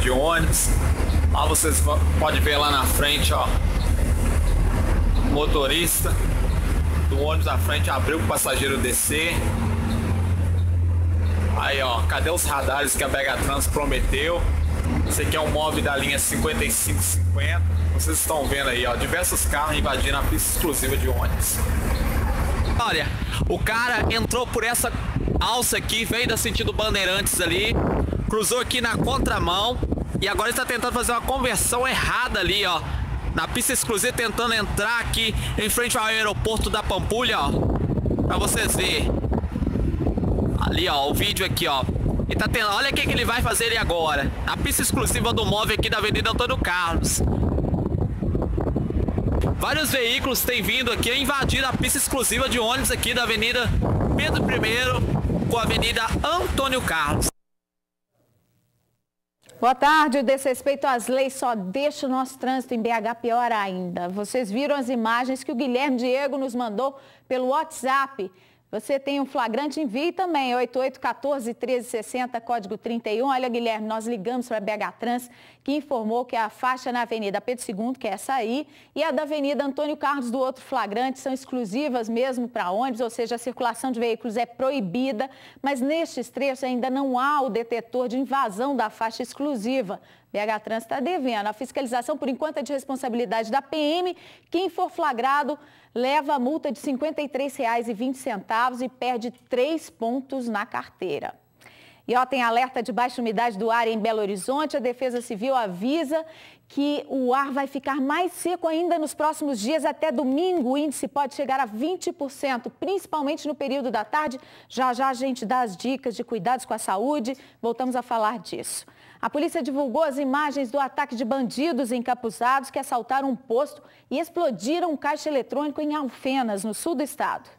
de ônibus. Lá vocês podem ver lá na frente, ó, o motorista do ônibus à frente abriu para o passageiro descer. Aí, ó, cadê os radares que a Megatrans prometeu? Esse aqui é um móvel da linha 5550. Vocês estão vendo aí, ó, diversos carros invadindo a pista exclusiva de ônibus. Olha, o cara entrou por essa alça aqui, veio da sentido Bandeirantes ali, cruzou aqui na contramão e agora está tentando fazer uma conversão errada ali, ó, na pista exclusiva, tentando entrar aqui em frente ao aeroporto da Pampulha, ó, pra vocês verem. Ali, ó, o vídeo aqui, ó. Ele tá tendo, olha o que ele vai fazer ali agora. Na pista exclusiva do móvel aqui da Avenida Antônio Carlos. Vários veículos têm vindo aqui a invadir a pista exclusiva de ônibus aqui da Avenida Pedro I com a Avenida Antônio Carlos. Boa tarde. O desrespeito às leis só deixa o nosso trânsito em BH pior ainda. Vocês viram as imagens que o Guilherme Diego nos mandou pelo WhatsApp. Você tem um flagrante, envie também, 8814-1360, código 31. Olha, Guilherme, nós ligamos para a BH Trans, que informou que a faixa na Avenida Pedro II, que é essa aí, e a da Avenida Antônio Carlos, do outro flagrante, são exclusivas mesmo para ônibus, ou seja, a circulação de veículos é proibida, mas nestes trechos ainda não há o detetor de invasão da faixa exclusiva. BH Trans está devendo. A fiscalização, por enquanto, é de responsabilidade da PM. Quem for flagrado leva a multa de R$ 53,20 e perde 3 pontos na carteira. E ó, tem alerta de baixa umidade do ar em Belo Horizonte. A Defesa Civil avisa que o ar vai ficar mais seco ainda nos próximos dias. Até domingo o índice pode chegar a 20%, principalmente no período da tarde. Já já a gente dá as dicas de cuidados com a saúde. Voltamos a falar disso. A polícia divulgou as imagens do ataque de bandidos encapuzados que assaltaram um posto e explodiram um caixa eletrônico em Alfenas, no sul do estado.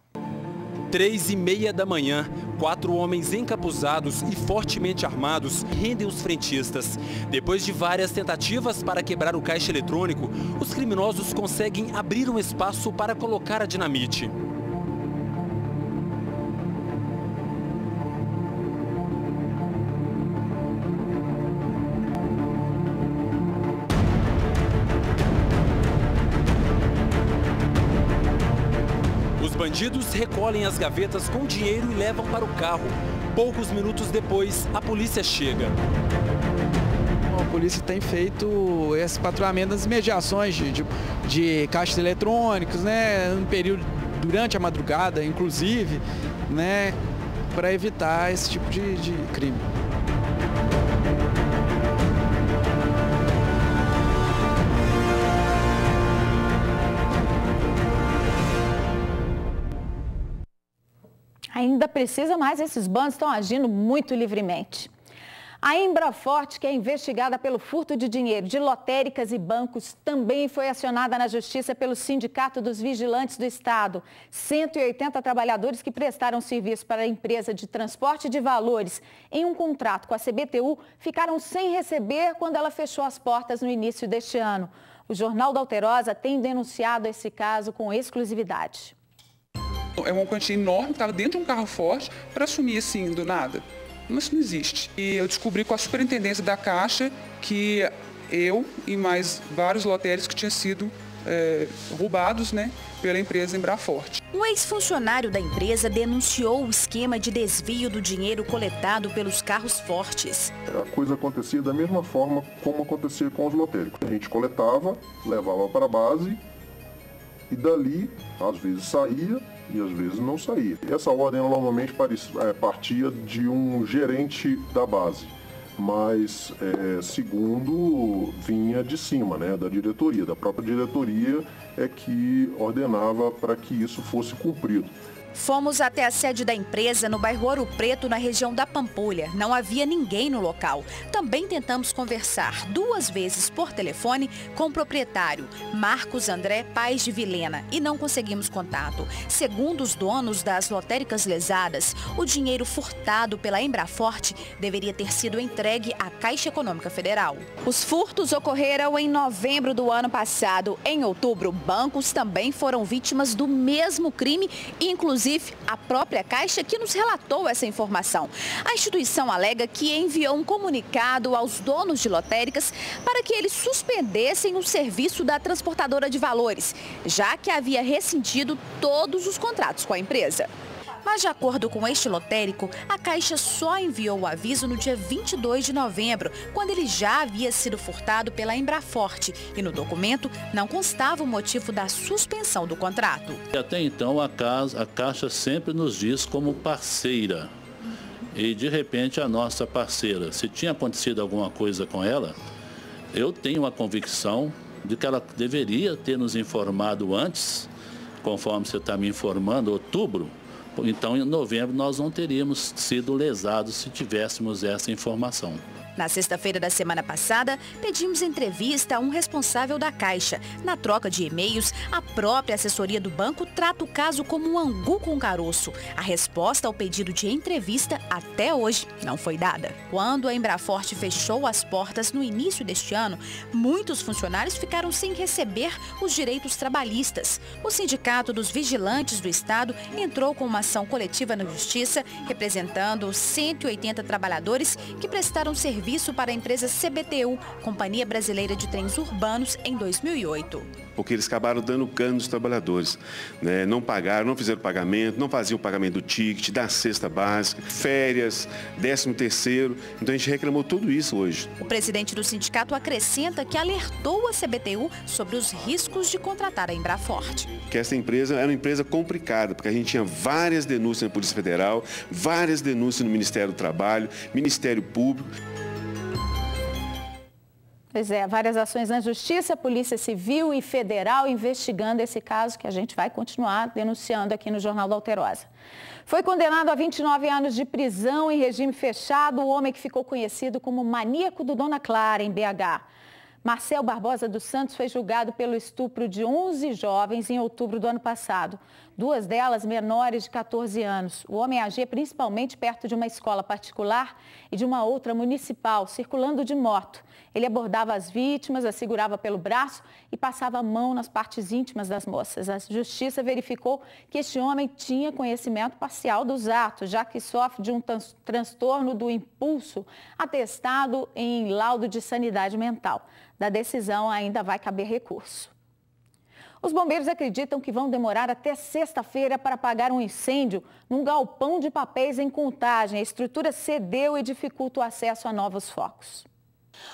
3h30 da manhã, 4 homens encapuzados e fortemente armados rendem os frentistas. Depois de várias tentativas para quebrar o caixa eletrônico, os criminosos conseguem abrir um espaço para colocar a dinamite. Os bandidos recolhem as gavetas com dinheiro e levam para o carro. Poucos minutos depois, a polícia chega. A polícia tem feito esse patrulhamento das mediações de caixas eletrônicos, né, no período, durante a madrugada, inclusive, né, para evitar esse tipo de crime. Ainda precisa mais, esses bandos estão agindo muito livremente. A Embraforte, que é investigada pelo furto de dinheiro de lotéricas e bancos, também foi acionada na Justiça pelo Sindicato dos Vigilantes do Estado. 180 trabalhadores que prestaram serviço para a empresa de transporte de valores em um contrato com a CBTU ficaram sem receber quando ela fechou as portas no início deste ano. O Jornal da Alterosa tem denunciado esse caso com exclusividade. É uma quantia enorme que estava dentro de um carro forte para assumir assim do nada. Mas isso não existe. E eu descobri com a superintendência da Caixa que eu e mais vários lotéricos que tinham sido roubados, né, pela empresa Embraforte. Um ex-funcionário da empresa denunciou o esquema de desvio do dinheiro coletado pelos carros fortes. A coisa acontecia da mesma forma como acontecia com os lotéricos. A gente coletava, levava para a base e dali, às vezes saía e às vezes não saía. Essa ordem normalmente partia de um gerente da base, mas segundo vinha de cima, né, da diretoria, da própria diretoria é que ordenava para que isso fosse cumprido. Fomos até a sede da empresa no bairro Ouro Preto, na região da Pampulha. Não havia ninguém no local. Também tentamos conversar 2 vezes por telefone com o proprietário, Marcos André Paes de Vilena, e não conseguimos contato. Segundo os donos das lotéricas lesadas, o dinheiro furtado pela Embraforte deveria ter sido entregue à Caixa Econômica Federal. Os furtos ocorreram em novembro do ano passado. Em outubro, bancos também foram vítimas do mesmo crime, inclusive Inclusive, a própria Caixa que nos relatou essa informação. A instituição alega que enviou um comunicado aos donos de lotéricas para que eles suspendessem o serviço da transportadora de valores, já que havia rescindido todos os contratos com a empresa. Mas, de acordo com este lotérico, a Caixa só enviou o aviso no dia 22 de novembro, quando ele já havia sido furtado pela Embraforte. E no documento não constava o motivo da suspensão do contrato. Até então, a Caixa sempre nos diz como parceira. E, de repente, a nossa parceira, se tinha acontecido alguma coisa com ela, eu tenho a convicção de que ela deveria ter nos informado antes, conforme você está me informando, outubro. Então, em novembro, nós não teríamos sido lesados se tivéssemos essa informação. Na sexta-feira da semana passada, pedimos entrevista a um responsável da Caixa. Na troca de e-mails, a própria assessoria do banco trata o caso como um angu com caroço. A resposta ao pedido de entrevista até hoje não foi dada. Quando a Embraforte fechou as portas no início deste ano, muitos funcionários ficaram sem receber os direitos trabalhistas. O Sindicato dos Vigilantes do Estado entrou com uma ação coletiva na Justiça, representando 180 trabalhadores que prestaram serviço para a empresa CBTU, Companhia Brasileira de Trens Urbanos, em 2008. Porque eles acabaram dando cano nos trabalhadores, né? Não pagaram, não fizeram pagamento, não faziam o pagamento do ticket, da cesta básica, férias, 13º. Então a gente reclamou tudo isso hoje. O presidente do sindicato acrescenta que alertou a CBTU sobre os riscos de contratar a Embraforte. Que essa empresa era uma empresa complicada, porque a gente tinha várias denúncias na Polícia Federal, várias denúncias no Ministério do Trabalho, Ministério Público. Pois é, várias ações na Justiça, Polícia Civil e Federal investigando esse caso que a gente vai continuar denunciando aqui no Jornal da Alterosa. Foi condenado a 29 anos de prisão em regime fechado o homem que ficou conhecido como maníaco do Dona Clara, em BH. Marcel Barbosa dos Santos foi julgado pelo estupro de 11 jovens em outubro do ano passado. 2 delas menores de 14 anos. O homem agia principalmente perto de uma escola particular e de uma outra municipal, circulando de moto. Ele abordava as vítimas, as segurava pelo braço e passava a mão nas partes íntimas das moças. A Justiça verificou que este homem tinha conhecimento parcial dos atos, já que sofre de um transtorno do impulso atestado em laudo de sanidade mental. Da decisão ainda vai caber recurso. Os bombeiros acreditam que vão demorar até sexta-feira para apagar um incêndio num galpão de papéis em Contagem. A estrutura cedeu e dificulta o acesso a novos focos.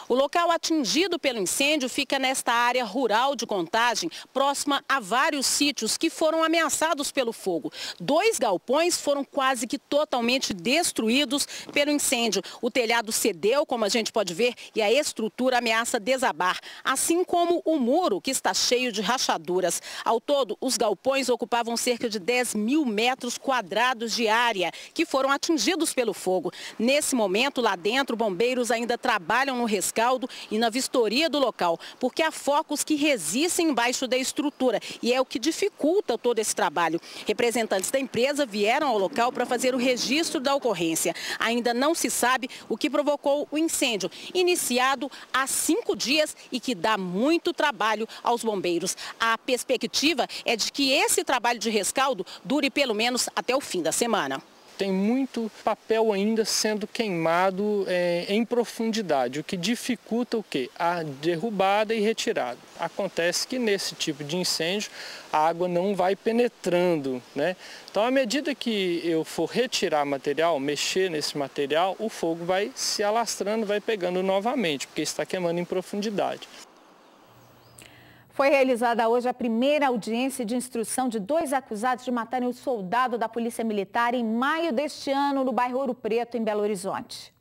O local atingido pelo incêndio fica nesta área rural de Contagem, próxima a vários sítios que foram ameaçados pelo fogo. 2 galpões foram quase que totalmente destruídos pelo incêndio. O telhado cedeu, como a gente pode ver, e a estrutura ameaça desabar, assim como o muro, que está cheio de rachaduras. Ao todo, os galpões ocupavam cerca de 10.000 metros quadrados de área, que foram atingidos pelo fogo. Nesse momento, lá dentro, bombeiros ainda trabalham no rescaldo e na vistoria do local, porque há focos que resistem embaixo da estrutura e é o que dificulta todo esse trabalho. Representantes da empresa vieram ao local para fazer o registro da ocorrência. Ainda não se sabe o que provocou o incêndio, iniciado há 5 dias e que dá muito trabalho aos bombeiros. A perspectiva é de que esse trabalho de rescaldo dure pelo menos até o fim da semana. Tem muito papel ainda sendo queimado em profundidade, o que dificulta o quê? A derrubada e retirada. Acontece que nesse tipo de incêndio a água não vai penetrando, né? Então, à medida que eu for retirar material, mexer nesse material, o fogo vai se alastrando, vai pegando novamente, porque está queimando em profundidade. Foi realizada hoje a primeira audiência de instrução de 2 acusados de matarem um soldado da Polícia Militar em maio deste ano no bairro Ouro Preto, em Belo Horizonte.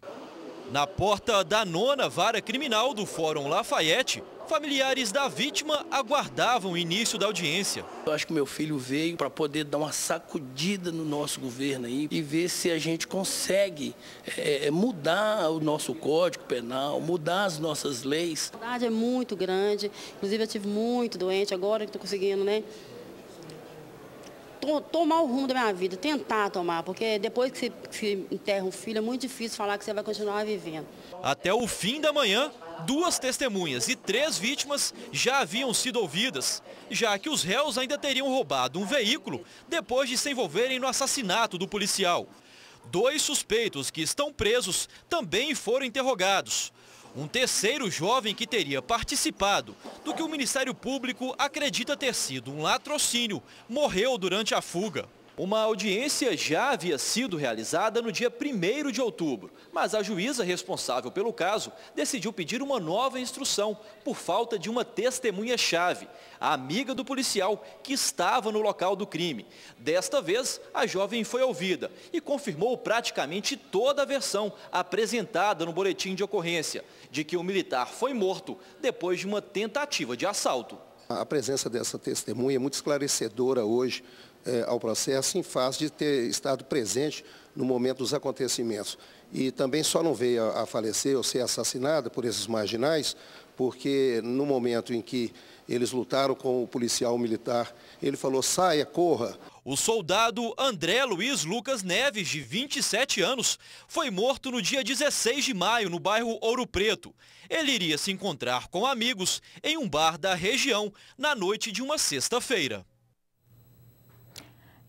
Na porta da 9ª Vara Criminal do Fórum Lafayette, familiares da vítima aguardavam o início da audiência. Eu acho que meu filho veio para poder dar uma sacudida no nosso governo aí e ver se a gente consegue mudar o nosso Código Penal, mudar as nossas leis. A verdade é muito grande, inclusive eu estive muito doente, agora que estou conseguindo, né? tomar o rumo da minha vida, tentar tomar, porque depois que você enterra um filho é muito difícil falar que você vai continuar vivendo. Até o fim da manhã, 2 testemunhas e 3 vítimas já haviam sido ouvidas, já que os réus ainda teriam roubado um veículo depois de se envolverem no assassinato do policial. 2 suspeitos que estão presos também foram interrogados. Um terceiro jovem que teria participado do que o Ministério Público acredita ter sido um latrocínio morreu durante a fuga. Uma audiência já havia sido realizada no dia 1º de outubro, mas a juíza responsável pelo caso decidiu pedir uma nova instrução por falta de uma testemunha-chave, a amiga do policial que estava no local do crime. Desta vez, a jovem foi ouvida e confirmou praticamente toda a versão apresentada no boletim de ocorrência, de que o militar foi morto depois de uma tentativa de assalto. A presença dessa testemunha é muito esclarecedora hoje ao processo, em face de ter estado presente no momento dos acontecimentos. E também só não veio a falecer ou ser assassinada por esses marginais, porque no momento em que eles lutaram com o policial militar, ele falou: saia, corra. O soldado André Luiz Lucas Neves, de 27 anos, foi morto no dia 16 de maio, no bairro Ouro Preto. Ele iria se encontrar com amigos em um bar da região na noite de uma sexta-feira.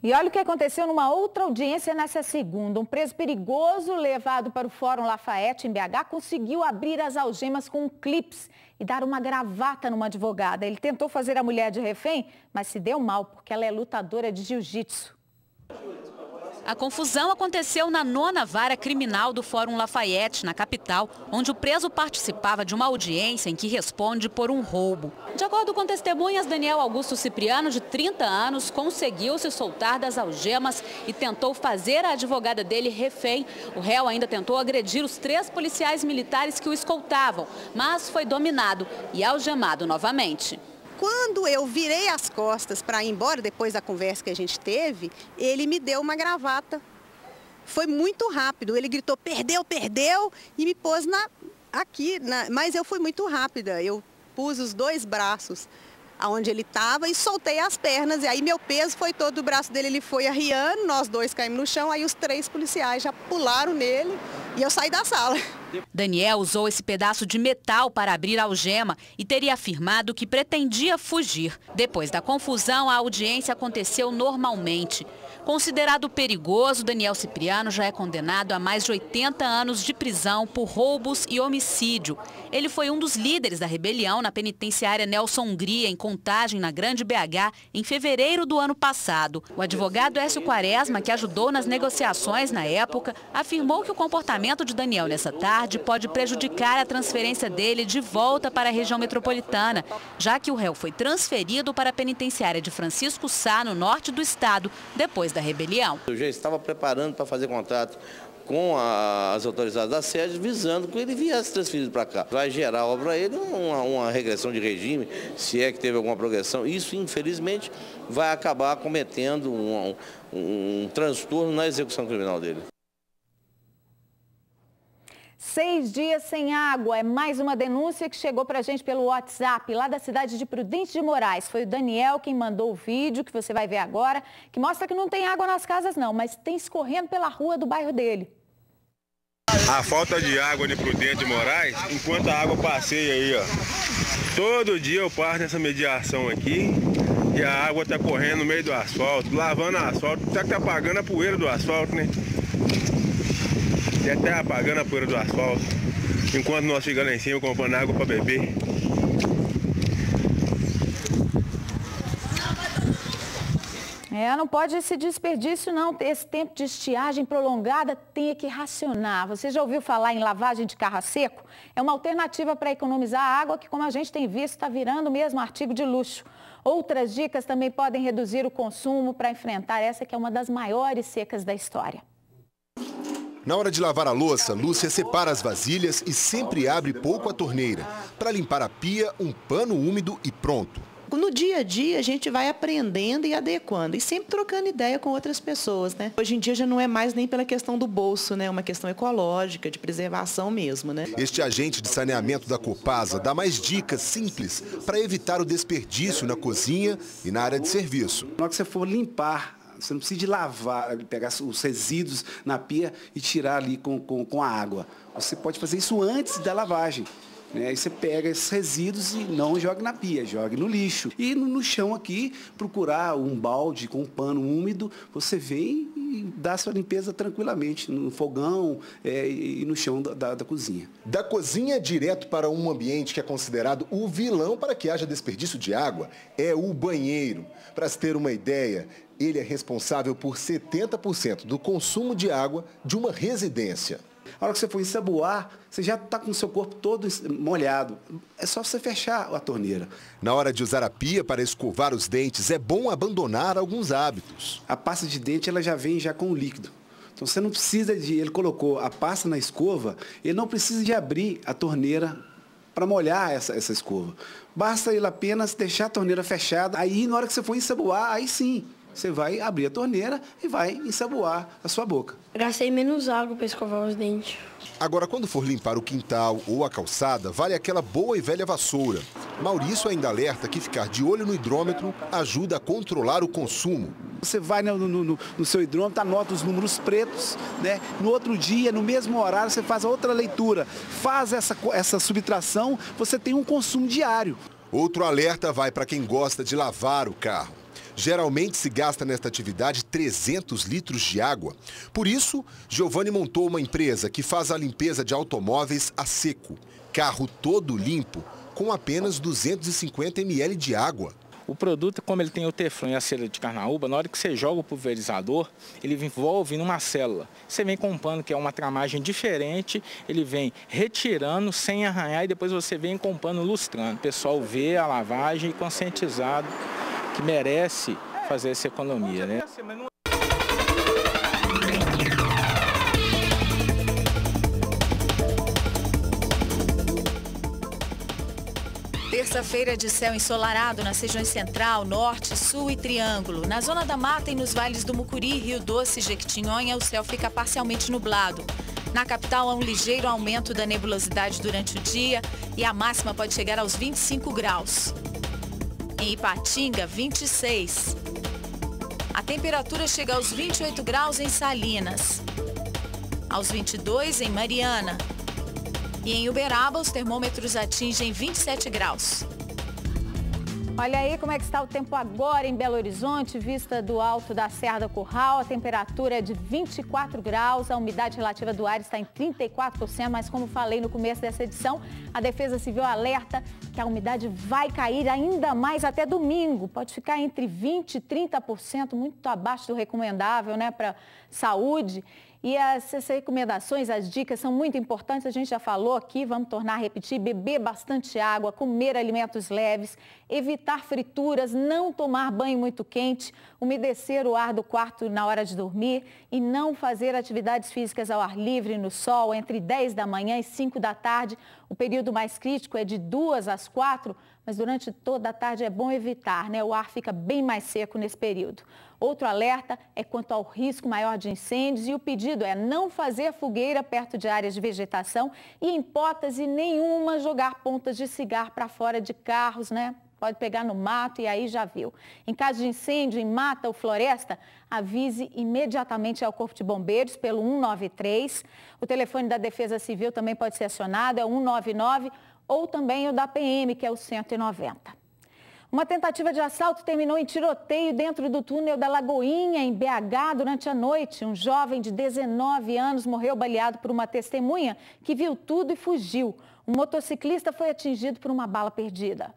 E olha o que aconteceu numa outra audiência nessa segunda. Um preso perigoso levado para o Fórum Lafayette, em BH, conseguiu abrir as algemas com um clips e dar uma gravata numa advogada. Ele tentou fazer a mulher de refém, mas se deu mal, porque ela é lutadora de jiu-jitsu. A confusão aconteceu na 9ª Vara Criminal do Fórum Lafayette, na capital, onde o preso participava de uma audiência em que responde por um roubo. De acordo com testemunhas, Daniel Augusto Cipriano, de 30 anos, conseguiu se soltar das algemas e tentou fazer a advogada dele refém. O réu ainda tentou agredir os 3 policiais militares que o escoltavam, mas foi dominado e algemado novamente. Quando eu virei as costas para ir embora, depois da conversa que a gente teve, ele me deu uma gravata. Foi muito rápido. Ele gritou: perdeu, perdeu, e me pôs aqui. Mas eu fui muito rápida. Eu pus os 2 braços aonde ele estava e soltei as pernas. E aí meu peso foi todo o braço dele, ele foi arriando, nós 2 caímos no chão. Aí os 3 policiais já pularam nele e eu saí da sala. Daniel usou esse pedaço de metal para abrir a algema e teria afirmado que pretendia fugir. Depois da confusão, a audiência aconteceu normalmente. Considerado perigoso, Daniel Cipriano já é condenado a mais de 80 anos de prisão por roubos e homicídio. Ele foi um dos líderes da rebelião na penitenciária Nelson Hungria, em Contagem, na Grande BH, em fevereiro do ano passado. O advogado Écio Quaresma, que ajudou nas negociações na época, afirmou que o comportamento de Daniel nessa tarde pode prejudicar a transferência dele de volta para a região metropolitana, já que o réu foi transferido para a penitenciária de Francisco Sá, no norte do estado, depois da rebelião. Eu já estava preparando para fazer contato com as autoridades da sede, visando que ele viesse transferido para cá. Vai gerar para ele uma regressão de regime, se é que teve alguma progressão. Isso, infelizmente, vai acabar cometendo um transtorno na execução criminal dele. 6 dias sem água, é mais uma denúncia que chegou para a gente pelo WhatsApp, lá da cidade de Prudente de Moraes. Foi o Daniel quem mandou o vídeo, que você vai ver agora, que mostra que não tem água nas casas não, mas tem escorrendo pela rua do bairro dele. A falta de água em Prudente de Moraes, enquanto a água passeia aí, ó. Todo dia eu passo nessa mediação aqui e a água tá correndo no meio do asfalto, lavando o asfalto, tá apagando a poeira do asfalto, né? E até apagando a poeira do asfalto, enquanto nós ficamos lá em cima comprando água para beber. Não pode esse desperdício não, esse tempo de estiagem prolongada tem que racionar. Você já ouviu falar em lavagem de carro a seco? É uma alternativa para economizar água que, como a gente tem visto, está virando mesmo artigo de luxo. Outras dicas também podem reduzir o consumo para enfrentar essa que é uma das maiores secas da história. Na hora de lavar a louça, Lúcia separa as vasilhas e sempre abre pouco a torneira. Para limpar a pia, um pano úmido e pronto. No dia a dia, a gente vai aprendendo e adequando e sempre trocando ideia com outras pessoas, né? Hoje em dia já não é mais nem pela questão do bolso, né? É uma questão ecológica, de preservação mesmo, né? Este agente de saneamento da Copasa dá mais dicas simples para evitar o desperdício na cozinha e na área de serviço. Na hora que você for limpar Você não precisa de lavar, pegar os resíduos na pia e tirar ali com a água. Você pode fazer isso antes da lavagem. Né? Aí você pega esses resíduos e não joga na pia, joga no lixo. E no chão aqui, procurar um balde com um pano úmido, você vem e dá a sua limpeza tranquilamente, no fogão e no chão da cozinha. Da cozinha direto para um ambiente que é considerado o vilão para que haja desperdício de água, é o banheiro. Para se ter uma ideia, ele é responsável por 70% do consumo de água de uma residência. A hora que você for ensaboar, você já está com o seu corpo todo molhado. É só você fechar a torneira. Na hora de usar a pia para escovar os dentes, é bom abandonar alguns hábitos. A pasta de dente ela já vem com o líquido. Então você não precisa ele colocou a pasta na escova, ele não precisa de abrir a torneira para molhar essa escova. Basta ele apenas deixar a torneira fechada. Aí na hora que você for ensaboar, aí sim. Você vai abrir a torneira e vai ensaboar a sua boca. Gastei menos água para escovar os dentes. Agora, quando for limpar o quintal ou a calçada, vale aquela boa e velha vassoura. Maurício ainda alerta que ficar de olho no hidrômetro ajuda a controlar o consumo. Você vai no seu hidrômetro, anota os números pretos, né? No outro dia, no mesmo horário, você faz outra leitura. Faz essa subtração, você tem um consumo diário. Outro alerta vai para quem gosta de lavar o carro. Geralmente se gasta nesta atividade 300 litros de água. Por isso, Giovanni montou uma empresa que faz a limpeza de automóveis a seco. Carro todo limpo, com apenas 250 ml de água. O produto, como ele tem o teflon e a cera de carnaúba, na hora que você joga o pulverizador, ele envolve numa célula. Você vem com um pano que é uma tramagem diferente, ele vem retirando sem arranhar e depois você vem com um pano lustrando. O pessoal vê a lavagem e conscientizado que merece fazer essa economia, né? Terça-feira de céu ensolarado nas regiões Central, Norte, Sul e Triângulo. Na zona da mata e nos vales do Mucuri, Rio Doce e Jequitinhonha, o céu fica parcialmente nublado. Na capital, há um ligeiro aumento da nebulosidade durante o dia e a máxima pode chegar aos 25 graus. Em Ipatinga, 26. A temperatura chega aos 28 graus em Salinas, aos 22 em Mariana. E em Uberaba, os termômetros atingem 27 graus. Olha aí como é que está o tempo agora em Belo Horizonte, vista do alto da Serra do Curral. A temperatura é de 24 graus, a umidade relativa do ar está em 34%, mas como falei no começo dessa edição, a Defesa Civil alerta que a umidade vai cair ainda mais até domingo. Pode ficar entre 20% e 30%, muito abaixo do recomendável, né, para saúde. E essas recomendações, as dicas são muito importantes, a gente já falou aqui, vamos tornar a repetir: beber bastante água, comer alimentos leves, evitar frituras, não tomar banho muito quente, umedecer o ar do quarto na hora de dormir e não fazer atividades físicas ao ar livre no sol entre 10 da manhã e 5 da tarde. O período mais crítico é de 2 às 4, mas durante toda a tarde é bom evitar, né? O ar fica bem mais seco nesse período. Outro alerta é quanto ao risco maior de incêndios e o pedido é não fazer fogueira perto de áreas de vegetação e, em hipótese nenhuma, jogar pontas de cigarro para fora de carros, né? Pode pegar no mato e aí já viu. Em caso de incêndio em mata ou floresta, avise imediatamente ao Corpo de Bombeiros pelo 193. O telefone da Defesa Civil também pode ser acionado, é o 199, ou também o da PM, que é o 190. Uma tentativa de assalto terminou em tiroteio dentro do túnel da Lagoinha, em BH, durante a noite. Um jovem de 19 anos morreu baleado por uma testemunha que viu tudo e fugiu. Um motociclista foi atingido por uma bala perdida.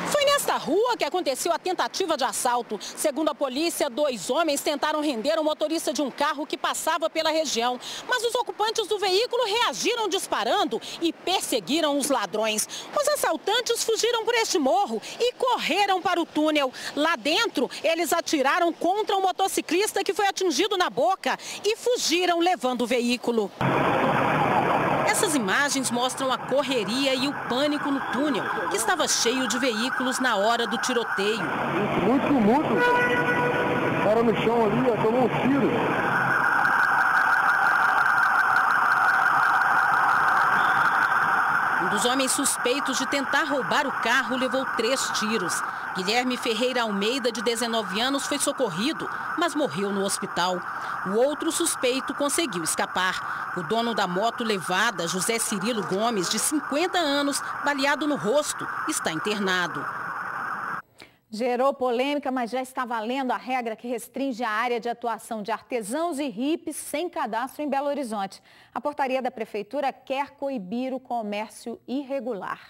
Foi nesta rua que aconteceu a tentativa de assalto. Segundo a polícia, 2 homens tentaram render o motorista de um carro que passava pela região. Mas os ocupantes do veículo reagiram disparando e perseguiram os ladrões. Os assaltantes fugiram por este morro e correram para o túnel. Lá dentro, eles atiraram contra um motociclista que foi atingido na boca e fugiram levando o veículo. Essas imagens mostram a correria e o pânico no túnel, que estava cheio de veículos na hora do tiroteio. Muito tumulto. O cara no chão ali, tomou um tiro. Um dos homens suspeitos de tentar roubar o carro levou 3 tiros. Guilherme Ferreira Almeida, de 19 anos, foi socorrido, mas morreu no hospital. O outro suspeito conseguiu escapar. O dono da moto levada, José Cirilo Gomes, de 50 anos, baleado no rosto, está internado. Gerou polêmica, mas já está valendo a regra que restringe a área de atuação de artesãos e hippies sem cadastro em Belo Horizonte. A portaria da Prefeitura quer coibir o comércio irregular.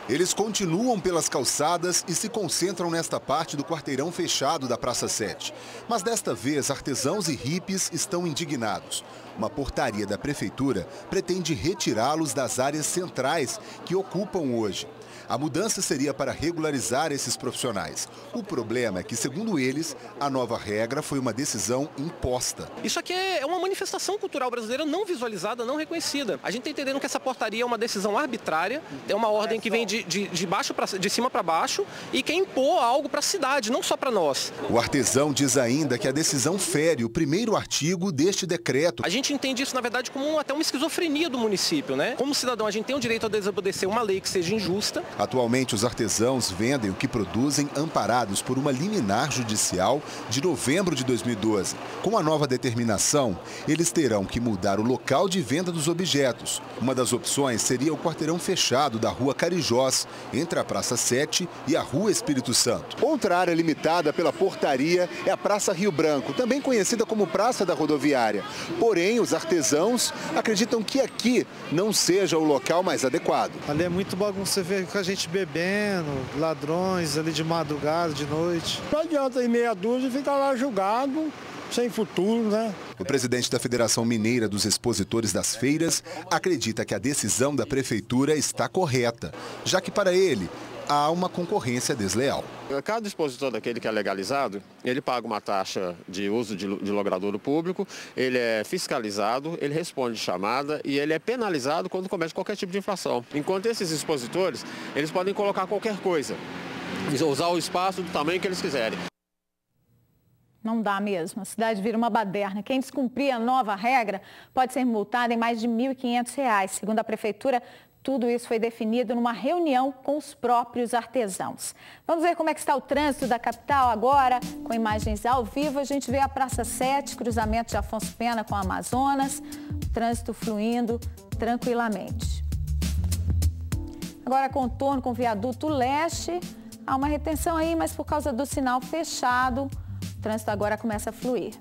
Eles continuam pelas calçadas e se concentram nesta parte do quarteirão fechado da Praça 7. Mas desta vez, artesãos e hippies estão indignados. Uma portaria da Prefeitura pretende retirá-los das áreas centrais que ocupam hoje. A mudança seria para regularizar esses profissionais. O problema é que, segundo eles, a nova regra foi uma decisão imposta. Isso aqui é uma manifestação cultural brasileira não visualizada, não reconhecida. A gente está entendendo que essa portaria é uma decisão arbitrária, é uma ordem que vem de cima para baixo e quer impor algo para a cidade, não só para nós. O artesão diz ainda que a decisão fere o primeiro artigo deste decreto. A gente entende isso, na verdade, como até uma esquizofrenia do município, né? Como cidadão, a gente tem o direito a desobedecer uma lei que seja injusta. Atualmente, os artesãos vendem o que produzem amparados por uma liminar judicial de novembro de 2012. Com a nova determinação, eles terão que mudar o local de venda dos objetos. Uma das opções seria o quarteirão fechado da Rua Carijós, entre a Praça 7 e a Rua Espírito Santo. Outra área limitada pela portaria é a Praça Rio Branco, também conhecida como Praça da Rodoviária. Porém, os artesãos acreditam que aqui não seja o local mais adequado. Ali é muito bagunça, você vê com a gente bebendo, ladrões ali de madrugada, de noite. Não adianta ir meia dúzia e ficar lá julgado, sem futuro, né? O presidente da Federação Mineira dos Expositores das Feiras acredita que a decisão da Prefeitura está correta, já que para ele há uma concorrência desleal. Cada expositor daquele que é legalizado, ele paga uma taxa de uso de logradouro público, ele é fiscalizado, ele responde chamada e ele é penalizado quando comete qualquer tipo de infração. Enquanto esses expositores, eles podem colocar qualquer coisa, usar o espaço do tamanho que eles quiserem. Não dá mesmo, a cidade vira uma baderna. Quem descumprir a nova regra pode ser multado em mais de R$ 1.500. Segundo a Prefeitura, tudo isso foi definido numa reunião com os próprios artesãos. Vamos ver como é que está o trânsito da capital agora, com imagens ao vivo. A gente vê a Praça 7, cruzamento de Afonso Pena com Amazonas, o trânsito fluindo tranquilamente. Agora contorno com o viaduto leste, há uma retenção aí, mas por causa do sinal fechado, o trânsito agora começa a fluir.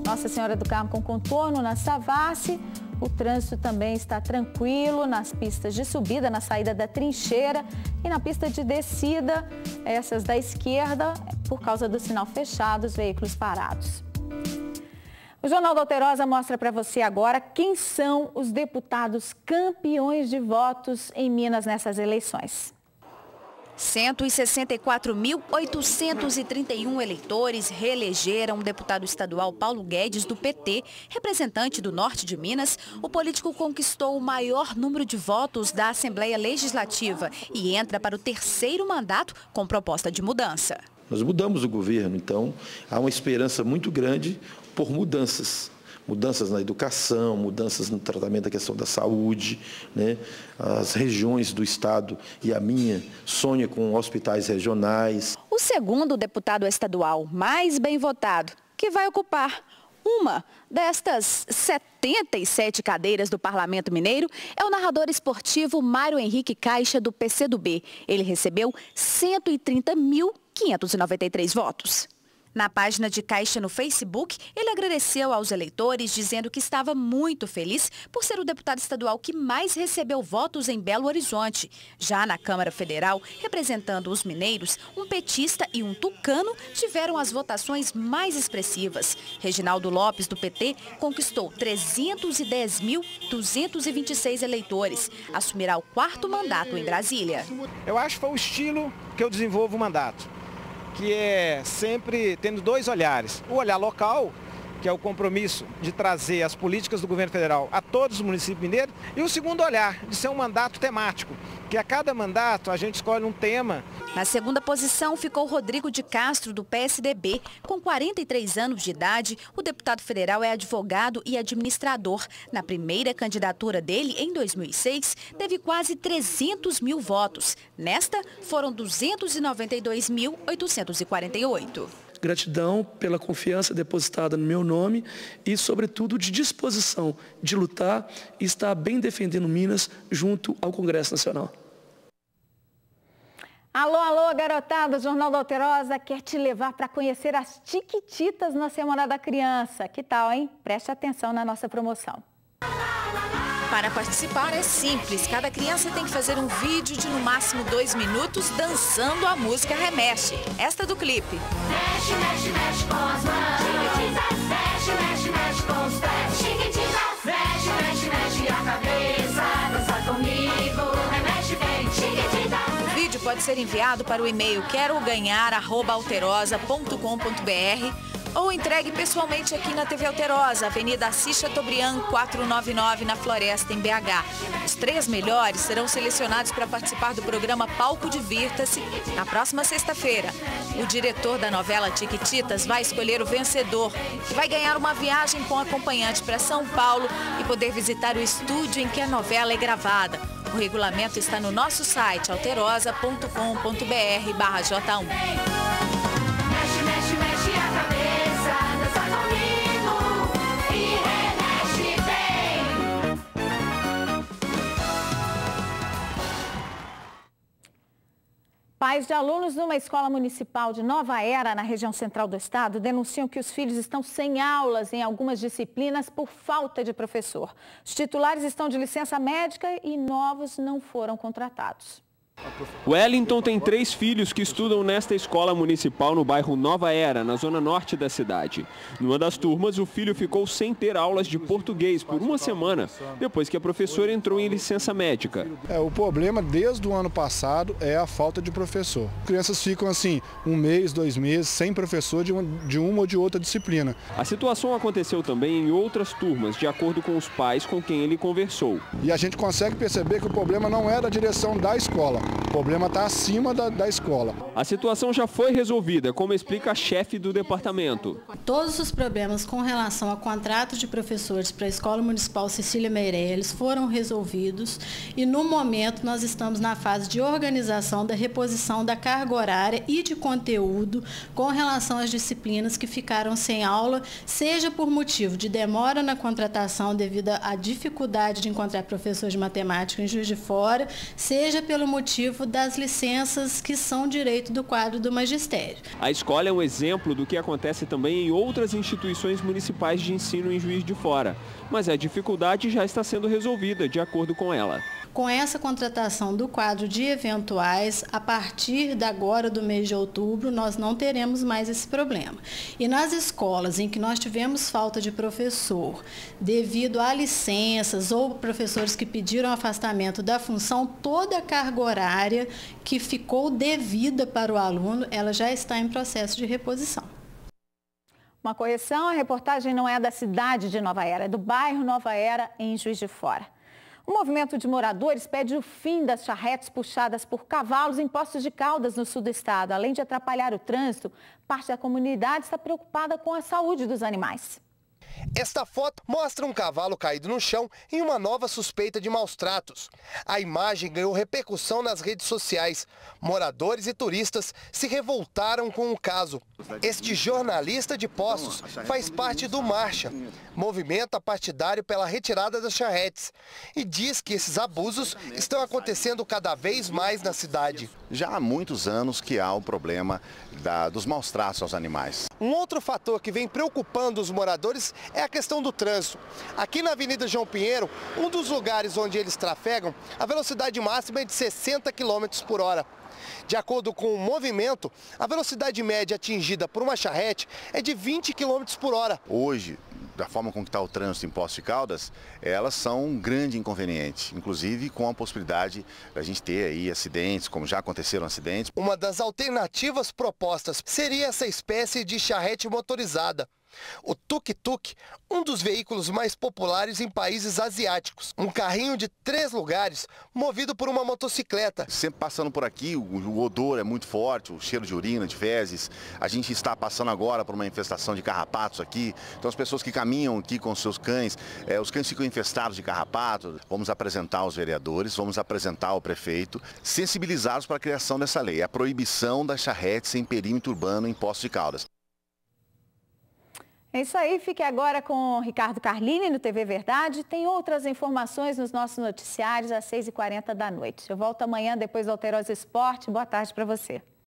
Nossa Senhora do Carmo com contorno na Savassi. O trânsito também está tranquilo nas pistas de subida, na saída da Trincheira e na pista de descida, essas da esquerda, por causa do sinal fechado, os veículos parados. O Jornal da Alterosa mostra para você agora quem são os deputados campeões de votos em Minas nessas eleições. 164.831 eleitores reelegeram o deputado estadual Paulo Guedes, do PT, representante do norte de Minas. O político conquistou o maior número de votos da Assembleia Legislativa e entra para o 3º mandato com proposta de mudança. Nós mudamos o governo, então há uma esperança muito grande por mudanças. Mudanças na educação, mudanças no tratamento da questão da saúde, né? As regiões do estado e a minha sonha com hospitais regionais. O segundo deputado estadual mais bem votado, que vai ocupar uma destas 77 cadeiras do Parlamento Mineiro, é o narrador esportivo Mário Henrique Caixa, do PCdoB. Ele recebeu 130.593 votos. Na página de Caixa no Facebook, ele agradeceu aos eleitores, dizendo que estava muito feliz por ser o deputado estadual que mais recebeu votos em Belo Horizonte. Já na Câmara Federal, representando os mineiros, um petista e um tucano tiveram as votações mais expressivas. Reginaldo Lopes, do PT, conquistou 310.226 eleitores. Assumirá o 4º mandato em Brasília. Eu acho que foi o estilo que eu desenvolvo o mandato, que é sempre tendo 2 olhares. O olhar local, que é o compromisso de trazer as políticas do governo federal a todos os municípios mineiros, e o segundo olhar, de ser um mandato temático, que a cada mandato a gente escolhe um tema. Na segunda posição ficou Rodrigo de Castro, do PSDB. Com 43 anos de idade, o deputado federal é advogado e administrador. Na primeira candidatura dele, em 2006, teve quase 300 mil votos. Nesta, foram 292.848. Gratidão pela confiança depositada no meu nome e, sobretudo, de disposição de lutar e estar bem defendendo Minas junto ao Congresso Nacional. Alô, alô, garotada, o Jornal da Alterosa quer te levar para conhecer as Tiquititas na Semana da Criança. Que tal, hein? Preste atenção na nossa promoção. Para participar é simples, cada criança tem que fazer um vídeo de no máximo 2 minutos dançando a música Remexe, esta do clipe. Mexe, mexe, mexe com as mãos, Chiquititas, mexe, mexe, mexe com os pés, Chiquititas, mexe, mexe, mexe a cabeça, dança comigo, remexe bem, Chiquititas. O vídeo pode ser enviado para o e-mail queroganhar@alterosa.com.br ou entregue pessoalmente aqui na TV Alterosa, Avenida Assis Chateaubriand, 499, na Floresta, em BH. Os 3 melhores serão selecionados para participar do programa Palco Divirta-se na próxima sexta-feira. O diretor da novela Tiquititas vai escolher o vencedor, que vai ganhar uma viagem com acompanhante para São Paulo e poder visitar o estúdio em que a novela é gravada. O regulamento está no nosso site alterosa.com.br/J1. Pais de alunos numa escola municipal de Nova Era, na região central do estado, denunciam que os filhos estão sem aulas em algumas disciplinas por falta de professor. Os titulares estão de licença médica e novos não foram contratados. Wellington tem 3 filhos que estudam nesta escola municipal no bairro Nova Era, na zona norte da cidade. Numa das turmas, o filho ficou sem ter aulas de português por uma semana, depois que a professora entrou em licença médica. O problema desde o ano passado é a falta de professor. Crianças ficam assim, 1 mês, 2 meses, sem professor de uma ou de outra disciplina. A situação aconteceu também em outras turmas, de acordo com os pais com quem ele conversou. E a gente consegue perceber que o problema não é da direção da escola. O problema está acima da escola. A situação já foi resolvida, como explica a chefe do departamento. Todos os problemas com relação ao contrato de professores para a Escola Municipal Cecília Meirelles foram resolvidos e, no momento, nós estamos na fase de organização da reposição da carga horária e de conteúdo com relação às disciplinas que ficaram sem aula, seja por motivo de demora na contratação devido à dificuldade de encontrar professores de matemática em Juiz de Fora, seja pelo motivo das licenças que são direito do quadro do magistério. A escola é um exemplo do que acontece também em outras instituições municipais de ensino em Juiz de Fora, mas a dificuldade já está sendo resolvida, de acordo com ela. Com essa contratação do quadro de eventuais, a partir agora do mês de outubro, nós não teremos mais esse problema. E nas escolas em que nós tivemos falta de professor, devido a licenças ou professores que pediram afastamento da função, toda a carga horária que ficou devida para o aluno, ela já está em processo de reposição. Uma correção, a reportagem não é da cidade de Nova Era, é do bairro Nova Era, em Juiz de Fora. O movimento de moradores pede o fim das charretes puxadas por cavalos em Poços de Caldas, no sul do estado. Além de atrapalhar o trânsito, parte da comunidade está preocupada com a saúde dos animais. Esta foto mostra um cavalo caído no chão em uma nova suspeita de maus tratos. A imagem ganhou repercussão nas redes sociais. Moradores e turistas se revoltaram com o caso. Este jornalista de Poços faz parte do Marcha, movimento partidário pela retirada das charretes, e diz que esses abusos estão acontecendo cada vez mais na cidade. Já há muitos anos que há o problema dos maus tratos aos animais. Um outro fator que vem preocupando os moradores é a questão do trânsito. Aqui na Avenida João Pinheiro, um dos lugares onde eles trafegam, a velocidade máxima é de 60 km por hora. De acordo com o movimento, a velocidade média atingida por uma charrete é de 20 km por hora. Hoje, da forma como está o trânsito em Poços de Caldas, elas são um grande inconveniente, inclusive com a possibilidade da gente ter aí acidentes, como já aconteceram acidentes. Uma das alternativas propostas seria essa espécie de charrete motorizada. O tuk-tuk, um dos veículos mais populares em países asiáticos. Um carrinho de 3 lugares, movido por uma motocicleta. Sempre passando por aqui, o odor é muito forte, o cheiro de urina, de fezes. A gente está passando agora por uma infestação de carrapatos aqui. Então as pessoas que caminham aqui com seus cães, os cães ficam infestados de carrapatos. Vamos apresentar aos vereadores, vamos apresentar ao prefeito, sensibilizados para a criação dessa lei. A proibição das charretes em perímetro urbano em Poços de Caldas. É isso aí, fique agora com Ricardo Carlini no TV Verdade. Tem outras informações nos nossos noticiários às 6h40 da noite. Eu volto amanhã depois do Alterosa Esporte. Boa tarde para você.